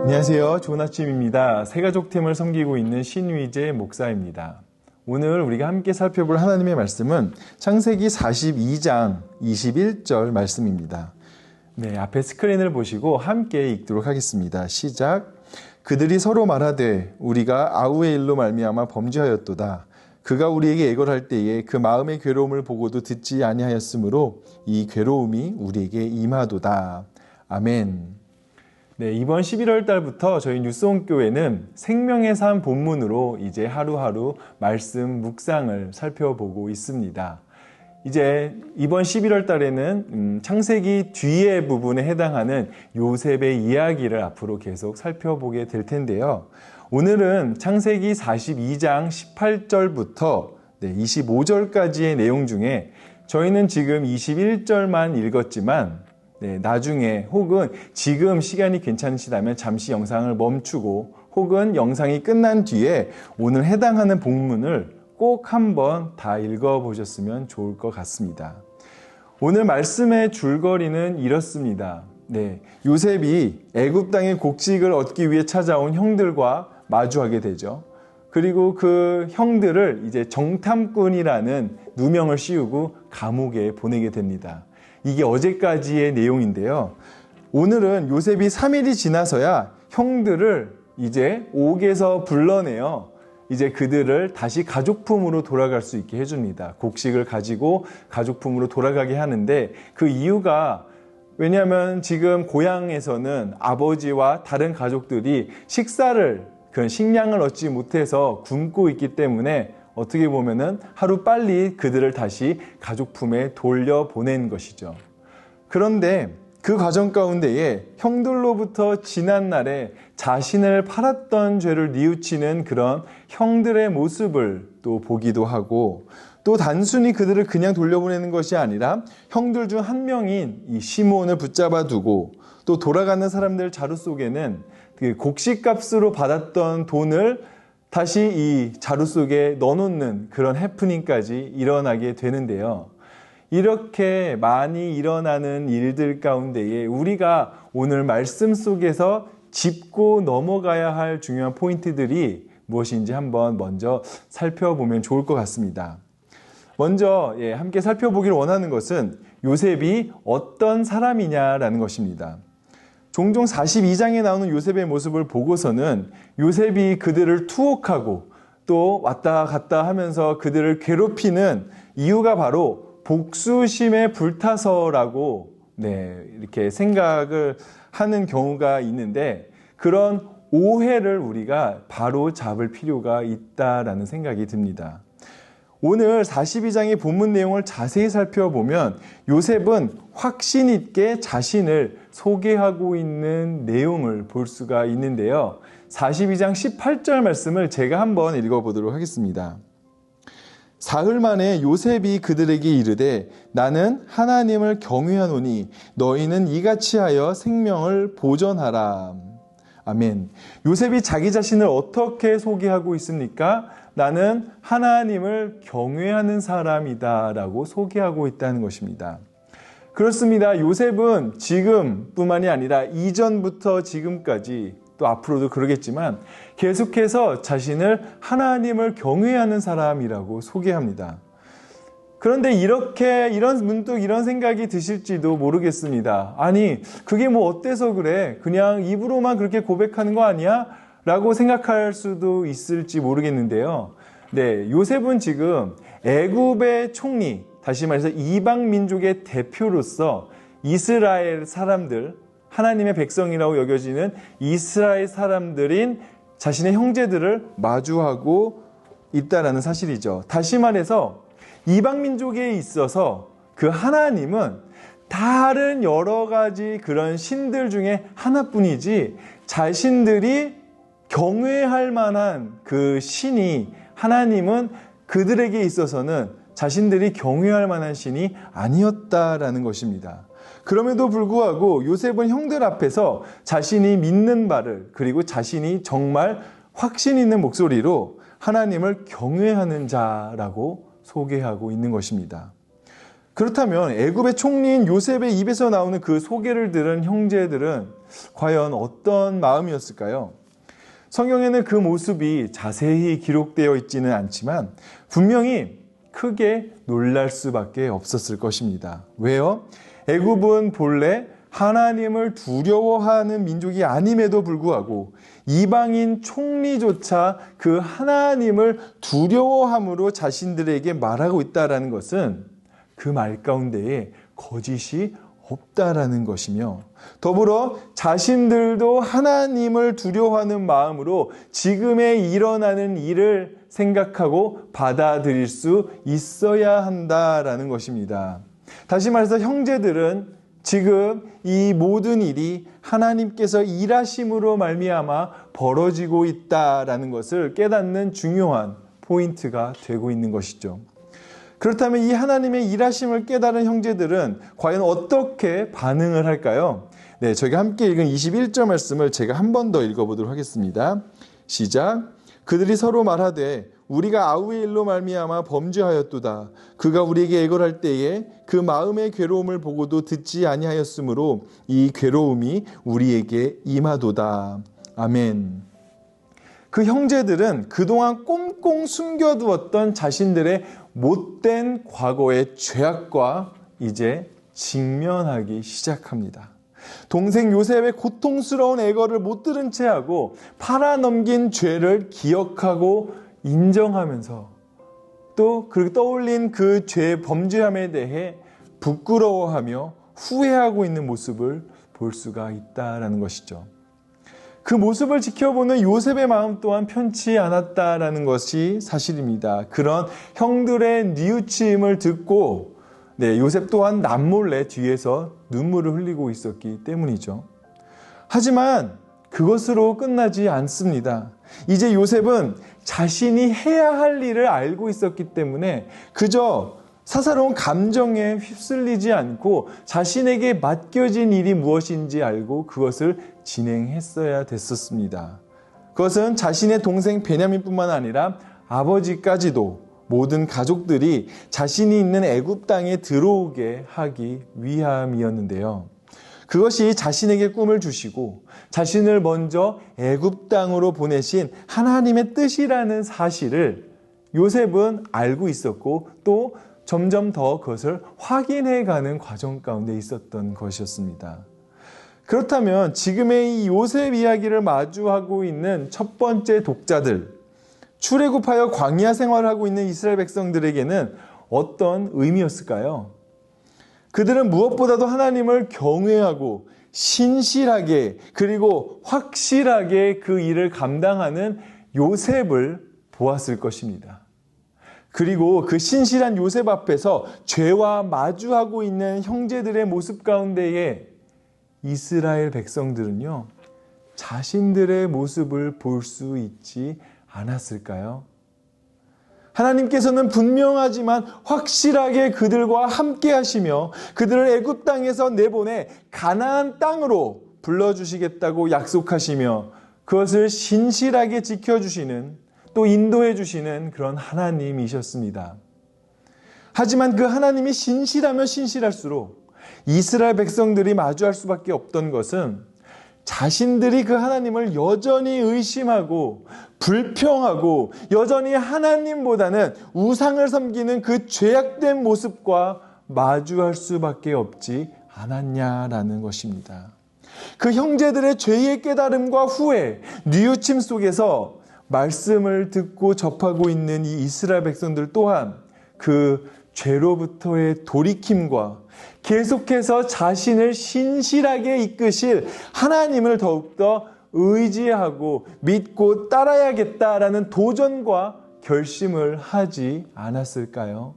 안녕하세요. 좋은 아침입니다. 새가족팀을 섬기고 있는 신위재 목사입니다. 오늘 우리가 함께 살펴볼 하나님의 말씀은 창세기 42장 21절 말씀입니다. 네, 앞에 스크린을 보시고 함께 읽도록 하겠습니다. 시작. 그들이 서로 말하되 우리가 아우의 일로 말미암아 범죄하였도다. 그가 우리에게 애걸할 때에 그 마음의 괴로움을 보고도 듣지 아니하였으므로 이 괴로움이 우리에게 임하도다. 아멘. 네, 이번 11월 달부터 저희 뉴스홈교회는 생명의 삶 본문으로 이제 하루하루 말씀 묵상을 살펴보고 있습니다. 이제 이번 11월 달에는 창세기 뒤의 부분에 해당하는 요셉의 이야기를 앞으로 계속 살펴보게 될 텐데요. 오늘은 창세기 42장 18절부터 25절까지의 내용 중에 저희는 지금 21절만 읽었지만 나중에 혹은 지금 시간이 괜찮으시다면 잠시 영상을 멈추고 혹은 영상이 끝난 뒤에 오늘 해당하는 본문을 꼭 한번 다 읽어보셨으면 좋을 것 같습니다. 오늘 말씀의 줄거리는 이렇습니다. 요셉이 애굽 땅의 곡식을 얻기 위해 찾아온 형들과 마주하게 되죠. 그리고 그 형들을 이제 정탐꾼이라는 누명을 씌우고 감옥에 보내게 됩니다. 이게 어제까지의 내용인데요. 오늘은 요셉이 3일이 지나서야 형들을 이제 옥에서 불러내어 이제 그들을 다시 가족품으로 돌아갈 수 있게 해줍니다. 곡식을 가지고 가족품으로 돌아가게 하는데 그 이유가 왜냐하면 지금 고향에서는 아버지와 다른 가족들이 그런 식량을 얻지 못해서 굶고 있기 때문에 어떻게 보면은 하루 빨리 그들을 다시 가족품에 돌려보낸 것이죠. 그런데 그 과정 가운데에 형들로부터 지난날에 자신을 팔았던 죄를 뉘우치는 그런 형들의 모습을 또 보기도 하고 또 단순히 그들을 그냥 돌려보내는 것이 아니라 형들 중 한 명인 이 시므온을 붙잡아 두고 또 돌아가는 사람들 자루 속에는 그 곡식값으로 받았던 돈을 다시 이 자루 속에 넣어놓는 그런 해프닝까지 일어나게 되는데요. 이렇게 많이 일어나는 일들 가운데에 우리가 오늘 말씀 속에서 짚고 넘어가야 할 중요한 포인트들이 무엇인지 한번 먼저 살펴보면 좋을 것 같습니다. 먼저 함께 살펴보기를 원하는 것은 요셉이 어떤 사람이냐라는 것입니다. 종종 42장에 나오는 요셉의 모습을 보고서는 요셉이 그들을 투옥하고 또 왔다 갔다 하면서 그들을 괴롭히는 이유가 바로 복수심에 불타서라고 이렇게 생각을 하는 경우가 있는데 그런 오해를 우리가 바로 잡을 필요가 있다라는 생각이 듭니다. 오늘 42장의 본문 내용을 자세히 살펴보면 요셉은 확신 있게 자신을 소개하고 있는 내용을 볼 수가 있는데요. 42장 18절 말씀을 제가 한번 읽어보도록 하겠습니다. 사흘 만에 요셉이 그들에게 이르되 나는 하나님을 경외하노니 너희는 이같이 하여 생명을 보전하라. 아멘. 요셉이 자기 자신을 어떻게 소개하고 있습니까? 나는 하나님을 경외하는 사람이다 라고 소개하고 있다는 것입니다. 그렇습니다. 요셉은 지금뿐만이 아니라 이전부터 지금까지 또 앞으로도 그러겠지만 계속해서 자신을 하나님을 경외하는 사람이라고 소개합니다. 그런데 문득 이런 생각이 드실지도 모르겠습니다. 아니, 그게 뭐 어때서 그래? 그냥 입으로만 그렇게 고백하는 거 아니야? 라고 생각할 수도 있을지 모르겠는데요. 요셉은 지금 애굽의 총리, 다시 말해서 이방 민족의 대표로서 이스라엘 사람들, 하나님의 백성이라고 여겨지는 이스라엘 사람들인 자신의 형제들을 마주하고 있다라는 사실이죠. 다시 말해서 이방 민족에 있어서 그 하나님은 다른 여러 가지 그런 신들 중에 하나뿐이지 자신들이 경외할 만한 그 신이 하나님은 그들에게 있어서는 자신들이 경외할 만한 신이 아니었다라는 것입니다. 그럼에도 불구하고 요셉은 형들 앞에서 자신이 믿는 바를 그리고 자신이 정말 확신 있는 목소리로 하나님을 경외하는 자라고 소개하고 있는 것입니다. 그렇다면 애굽의 총리인 요셉의 입에서 나오는 그 소개를 들은 형제들은 과연 어떤 마음이었을까요? 성경에는 그 모습이 자세히 기록되어 있지는 않지만 분명히 크게 놀랄 수밖에 없었을 것입니다. 왜요? 애굽은 본래 하나님을 두려워하는 민족이 아님에도 불구하고 이방인 총리조차 그 하나님을 두려워함으로 자신들에게 말하고 있다는 것은 그 말 가운데에 거짓이 없다라는 것이며, 더불어 자신들도 하나님을 두려워하는 마음으로 지금에 일어나는 일을 생각하고 받아들일 수 있어야 한다라는 것입니다. 다시 말해서 형제들은 지금 이 모든 일이 하나님께서 일하심으로 말미암아 벌어지고 있다라는 것을 깨닫는 중요한 포인트가 되고 있는 것이죠. 그렇다면 이 하나님의 일하심을 깨달은 형제들은 과연 어떻게 반응을 할까요? 네, 저희가 함께 읽은 21절 말씀을 제가 한 번 더 읽어보도록 하겠습니다. 시작. 그들이 서로 말하되 우리가 아우의 일로 말미암아 범죄하였도다. 그가 우리에게 애걸할 때에 그 마음의 괴로움을 보고도 듣지 아니하였으므로 이 괴로움이 우리에게 임하도다. 아멘. 그 형제들은 그동안 꽁꽁 숨겨두었던 자신들의 못된 과거의 죄악과 이제 직면하기 시작합니다. 동생 요셉의 고통스러운 애걸을 못 들은 채 하고 팔아넘긴 죄를 기억하고 인정하면서 또 그 떠올린 그 죄 범죄함에 대해 부끄러워하며 후회하고 있는 모습을 볼 수가 있다라는 것이죠. 그 모습을 지켜보는 요셉의 마음 또한 편치 않았다라는 것이 사실입니다. 그런 형들의 뉘우침을 듣고 요셉 또한 남몰래 뒤에서 눈물을 흘리고 있었기 때문이죠. 하지만 그것으로 끝나지 않습니다. 이제 요셉은 자신이 해야 할 일을 알고 있었기 때문에 그저 사사로운 감정에 휩쓸리지 않고 자신에게 맡겨진 일이 무엇인지 알고 그것을 진행했어야 됐었습니다. 그것은 자신의 동생 베냐민뿐만 아니라 아버지까지도 모든 가족들이 자신이 있는 애굽 땅에 들어오게 하기 위함이었는데요. 그것이 자신에게 꿈을 주시고 자신을 먼저 애굽 땅으로 보내신 하나님의 뜻이라는 사실을 요셉은 알고 있었고 또 점점 더 그것을 확인해가는 과정 가운데 있었던 것이었습니다. 그렇다면 지금의 이 요셉 이야기를 마주하고 있는 첫 번째 독자들, 출애굽하여 광야 생활을 하고 있는 이스라엘 백성들에게는 어떤 의미였을까요? 그들은 무엇보다도 하나님을 경외하고 신실하게 그리고 확실하게 그 일을 감당하는 요셉을 보았을 것입니다. 그리고 그 신실한 요셉 앞에서 죄와 마주하고 있는 형제들의 모습 가운데에 이스라엘 백성들은요, 자신들의 모습을 볼 수 있지 않았을까요? 하나님께서는 분명하지만 확실하게 그들과 함께 하시며 그들을 애굽 땅에서 내보내 가나안 땅으로 불러주시겠다고 약속하시며 그것을 신실하게 지켜주시는 또 인도해 주시는 그런 하나님이셨습니다. 하지만 그 하나님이 신실하면 신실할수록 이스라엘 백성들이 마주할 수밖에 없던 것은 자신들이 그 하나님을 여전히 의심하고 불평하고 여전히 하나님보다는 우상을 섬기는 그 죄악된 모습과 마주할 수밖에 없지 않았냐라는 것입니다. 그 형제들의 죄의 깨달음과 후회, 뉘우침 속에서 말씀을 듣고 접하고 있는 이 이스라엘 백성들 또한 그 죄로부터의 돌이킴과 계속해서 자신을 신실하게 이끄실 하나님을 더욱더 의지하고 믿고 따라야겠다라는 도전과 결심을 하지 않았을까요?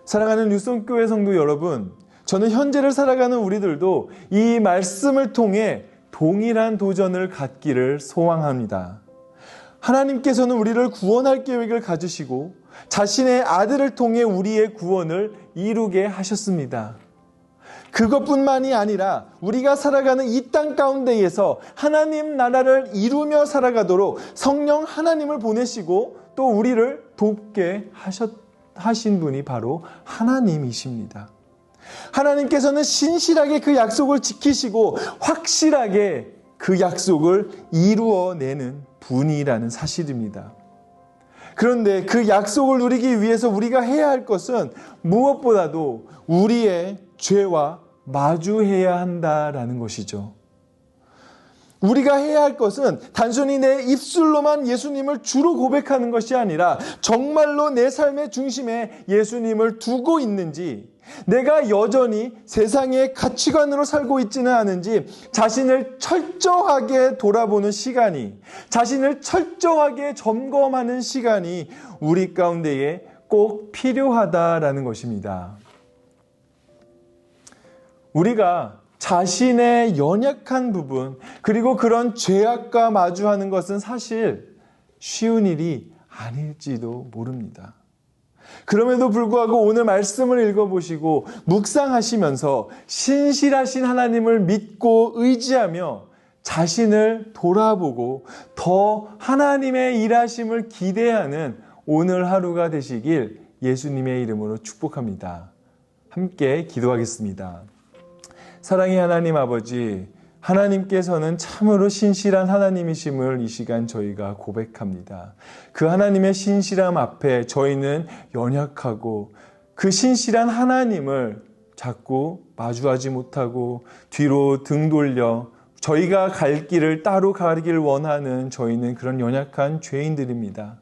사랑하는 뉴송교회 성도 여러분, 저는 현재를 살아가는 우리들도 이 말씀을 통해 동일한 도전을 갖기를 소망합니다. 하나님께서는 우리를 구원할 계획을 가지시고 자신의 아들을 통해 우리의 구원을 이루게 하셨습니다. 그것뿐만이 아니라 우리가 살아가는 이 땅 가운데에서 하나님 나라를 이루며 살아가도록 성령 하나님을 보내시고 또 우리를 돕게 하신 분이 바로 하나님이십니다. 하나님께서는 신실하게 그 약속을 지키시고 확실하게 그 약속을 이루어내는 분이라는 사실입니다. 그런데 그 약속을 누리기 위해서 우리가 해야 할 것은 무엇보다도 우리의 죄와 마주해야 한다라는 것이죠. 우리가 해야 할 것은 단순히 내 입술로만 예수님을 주로 고백하는 것이 아니라 정말로 내 삶의 중심에 예수님을 두고 있는지, 내가 여전히 세상의 가치관으로 살고 있지는 않은지 자신을 철저하게 돌아보는 시간이, 자신을 철저하게 점검하는 시간이 우리 가운데에 꼭 필요하다라는 것입니다. 우리가 자신의 연약한 부분, 그리고 그런 죄악과 마주하는 것은 사실 쉬운 일이 아닐지도 모릅니다. 그럼에도 불구하고 오늘 말씀을 읽어보시고 묵상하시면서 신실하신 하나님을 믿고 의지하며 자신을 돌아보고 더 하나님의 일하심을 기대하는 오늘 하루가 되시길 예수님의 이름으로 축복합니다. 함께 기도하겠습니다. 사랑의 하나님 아버지, 하나님께서는 참으로 신실한 하나님이심을 이 시간 저희가 고백합니다. 그 하나님의 신실함 앞에 저희는 연약하고 그 신실한 하나님을 자꾸 마주하지 못하고 뒤로 등 돌려 저희가 갈 길을 따로 가길 원하는 저희는 그런 연약한 죄인들입니다.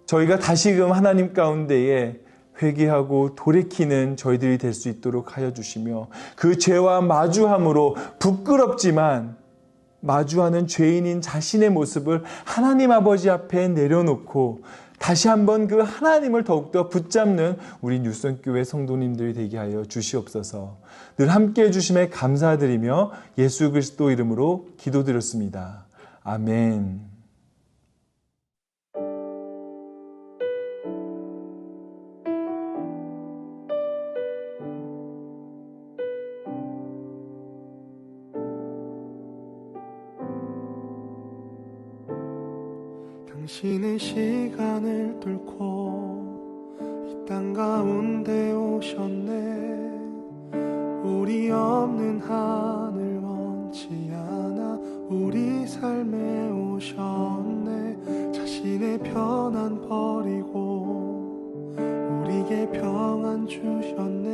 저희가 다시금 하나님 가운데에 회개하고 돌이키는 저희들이 될 수 있도록 하여 주시며, 그 죄와 마주함으로 부끄럽지만 마주하는 죄인인 자신의 모습을 하나님 아버지 앞에 내려놓고 다시 한번 그 하나님을 더욱더 붙잡는 우리 뉴선교회 성도님들이 되게 하여 주시옵소서. 늘 함께해 주심에 감사드리며 예수 그리스도 이름으로 기도드렸습니다. 아멘. 당신의 시간을 뚫고 이 땅 가운데 오셨네. 우리 없는 하늘 원치 않아 우리 삶에 오셨네. 자신의 편안 버리고 우리에게 평안 주셨네.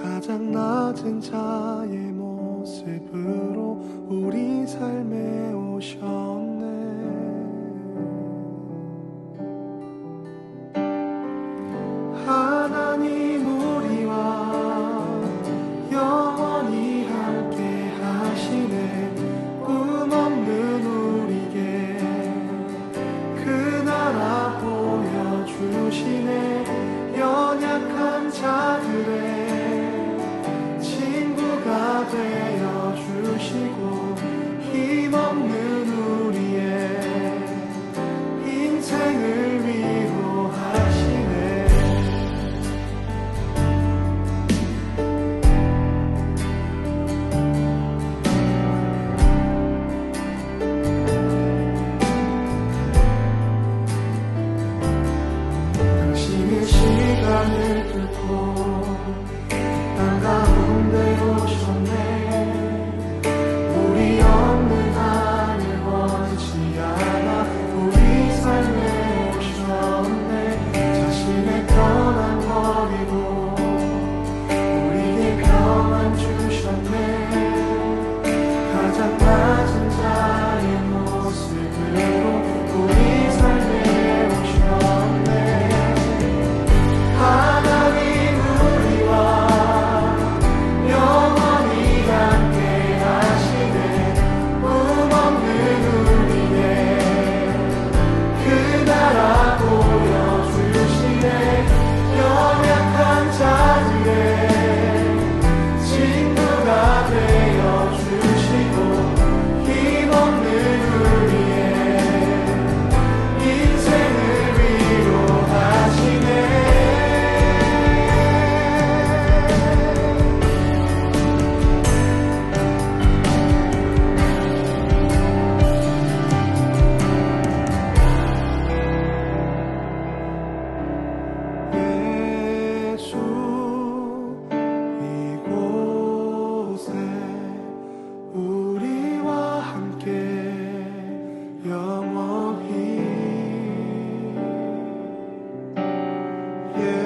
가장 낮은 자의 모습으로 우리 삶에 오셨네. 하나님 우리와 영원히 함께 하시네. 꿈 없는 우리에게 그 나라 보여주시네. 연약한 자들의 친구가 되어 주시고 힘없는 우리의 인생을 위로하시네. 시간을 뚫고 땅 가운데 오셨네. 우리 없는 하늘 원치 않아 우리 삶에 오셨네. 자신의 편안 버리고 우리에게 평안 주셨네. 가장 낮은 자의 모습으로 우리 삶에 오셨네. 하나님 우리와 예수